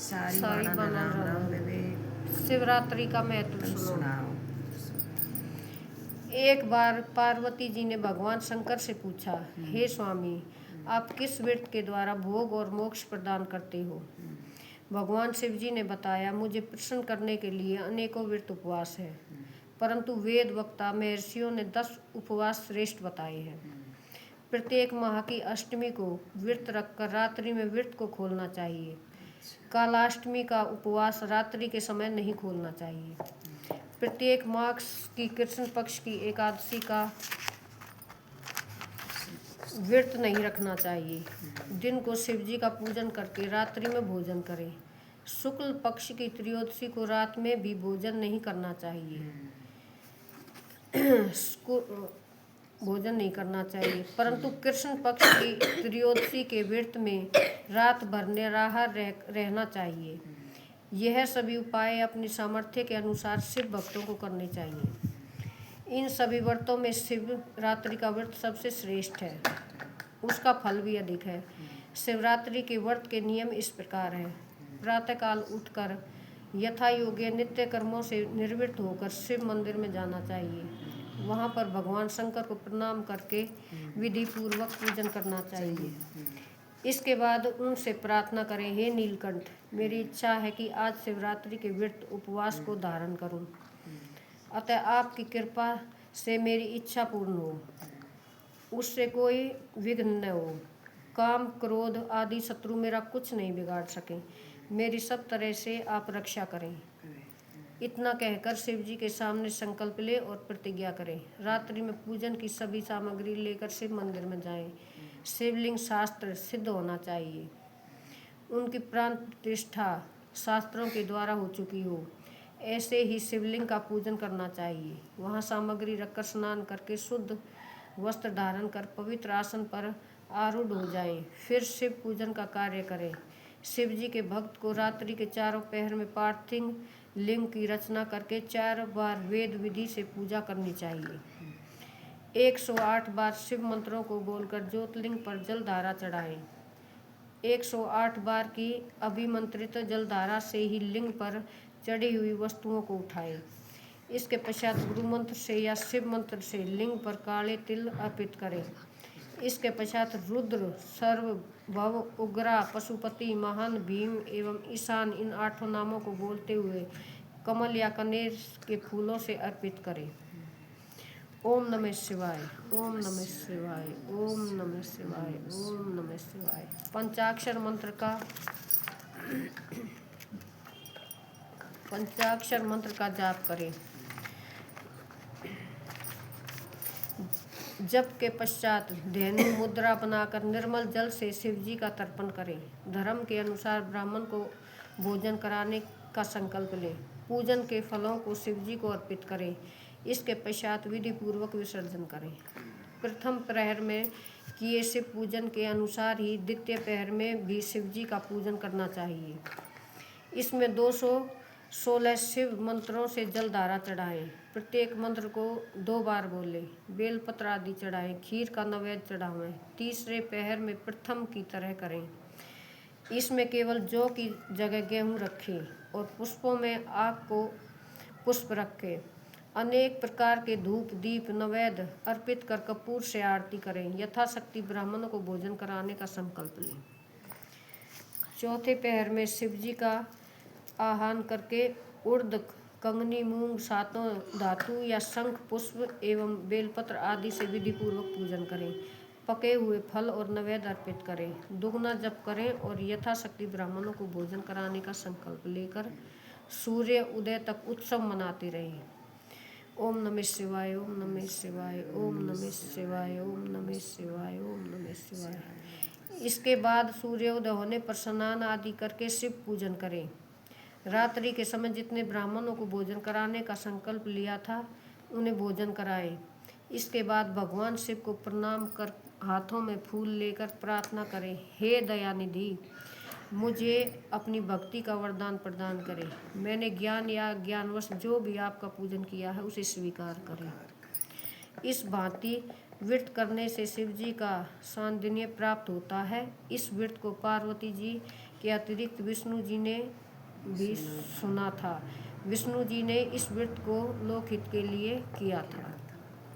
सारी सारी बाणन बानन राम राम राम। विवेक शिवरात्रि का महत्व सुनो। सुनाओ। एक बार पार्वती जी ने भगवान शंकर से पूछा, हे स्वामी, आप किस व्रत के द्वारा भोग और मोक्ष प्रदान करते हो? भगवान शिव जी ने बताया, मुझे प्रसन्न करने के लिए अनेकों व्रत उपवास है, परंतु वेद वक्ता महर्षियों ने 10 उपवास श्रेष्ठ बताए हैं। प्रत्येक माह की अष्टमी को व्रत रखकर रात्रि में व्रत को खोलना चाहिए। कालाष्टमी का उपवास रात्रि के समय नहीं खोलना चाहिए। प्रत्येक मास की कृष्ण पक्ष की एकादशी का व्रत नहीं रखना चाहिए। दिन को शिव जी का पूजन करके रात्रि में भोजन करें। शुक्ल पक्ष की त्रयोदशी को रात में भी भोजन नहीं करना चाहिए। भोजन नहीं करना चाहिए, परंतु कृष्ण पक्ष की त्रयोदशी के व्रत में रात भर निराहार रहना चाहिए। यह सभी उपाय अपनी सामर्थ्य के अनुसार शिव भक्तों को करने चाहिए। इन सभी व्रतों में शिव रात्रि का व्रत सबसे श्रेष्ठ है, उसका फल भी अधिक है। शिवरात्रि के व्रत के नियम इस प्रकार हैं। प्रातःकाल उठकर यथा योग्य नित्य कर्मों से निर्वृत्त होकर शिव मंदिर में जाना चाहिए। वहाँ पर भगवान शंकर को प्रणाम करके विधि पूर्वक पूजन करना चाहिए। इसके बाद उनसे प्रार्थना करें, हे नीलकंठ, मेरी इच्छा है कि आज शिवरात्रि के व्रत उपवास को धारण करूं, अतः आपकी कृपा से मेरी इच्छा पूर्ण हो, उससे कोई विघ्न न हो। काम क्रोध आदि शत्रु मेरा कुछ नहीं बिगाड़ सके, मेरी सब तरह से आप रक्षा करें। इतना कहकर शिव जी के सामने संकल्प ले और प्रतिज्ञा करें। रात्रि में पूजन की सभी सामग्री लेकर शिव मंदिर में जाएं। शिवलिंग शास्त्र सिद्ध होना चाहिए, उनकी प्राण प्रतिष्ठा शास्त्रों के द्वारा हो चुकी हो, ऐसे ही शिवलिंग का पूजन करना चाहिए। वहाँ सामग्री रखकर स्नान करके शुद्ध वस्त्र धारण कर पवित्र आसन पर आरूढ़ हो जाएं। फिर शिव पूजन का कार्य करें। शिव जी के भक्त को रात्रि के चारों पहर में पार्थिव लिंग की रचना करके 4 बार वेद विधि से पूजा करनी चाहिए। 108 बार शिव मंत्रों को बोलकर ज्योतिर्लिंग पर जलधारा चढ़ाएं। 108 बार की अभिमंत्रित जलधारा से ही लिंग पर चढ़ी हुई वस्तुओं को उठाएं। इसके पश्चात गुरु मंत्र से या शिव मंत्र से लिंग पर काले तिल अर्पित करें। इसके पश्चात रुद्र, सर्व, भव, उग्रा, पशुपति, महान, भीम एवं ईशान इन 8 नामों को बोलते हुए कमल या कनेर के फूलों से अर्पित करें। ओम नमः शिवाय, ओम नमः शिवाय, ओम नमः शिवाय, ओम नमः शिवाय। पंचाक्षर मंत्र का जाप करें। जप के पश्चात धेनु मुद्रा बनाकर निर्मल जल से शिवजी का तर्पण करें। धर्म के अनुसार ब्राह्मण को भोजन कराने का संकल्प लें। पूजन के फलों को शिवजी को अर्पित करें। इसके पश्चात विधि पूर्वक विसर्जन करें। प्रथम प्रहर में किए शिव पूजन के अनुसार ही द्वितीय प्रहर में भी शिवजी का पूजन करना चाहिए। इसमें 216 शिव मंत्रों से जलधारा चढ़ाएं। प्रत्येक मंत्र को 2 बार बोलें। बेलपत्र आदि चढ़ाएं। खीर का नैवेद्य चढ़ावें। तीसरे पहर में प्रथम की तरह करें। इसमें केवल जौ की जगह गेहूँ रखें और पुष्पों में आग को पुष्प रखें। अनेक प्रकार के धूप दीप नैवेद्य अर्पित कर कपूर से आरती करें। यथाशक्ति ब्राह्मणों को भोजन कराने का संकल्प लें। चौथे पहर में शिवजी का आह्वान करके उर्द, कंगनी, मूंग, सातों धातु या शंख पुष्प एवं बेलपत्र आदि से विधि पूर्वक पूजन करें। पके हुए फल और नैवेद्य अर्पित करें। दुगना जप करें और यथाशक्ति ब्राह्मणों को भोजन कराने का संकल्प लेकर सूर्य उदय तक उत्सव मनाते रहें। ओम नमः शिवाय, ओम नमः शिवाय, ओम नमः शिवाय, ओम नमः शिवाय, ओम नमः शिवाय। इसके बाद सूर्योदय होने पर स्नान आदि करके शिव पूजन करें। रात्रि के समय जितने ब्राह्मणों को भोजन कराने का संकल्प लिया था उन्हें भोजन कराएं। इसके बाद भगवान शिव को प्रणाम कर हाथों में फूल लेकर प्रार्थना करें, हे दयानिधि, मुझे अपनी भक्ति का वरदान प्रदान करें। मैंने ज्ञान या ज्ञानवश जो भी आपका पूजन किया है उसे स्वीकार करें। इस भांति व्रत करने से शिव जी का सान्निध्य प्राप्त होता है। इस व्रत को पार्वती जी के अतिरिक्त विष्णु जी ने भी सुना था। विष्णु जी ने इस व्रत को लोकहित के लिए किया था।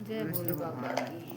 जय भोले बाबा की।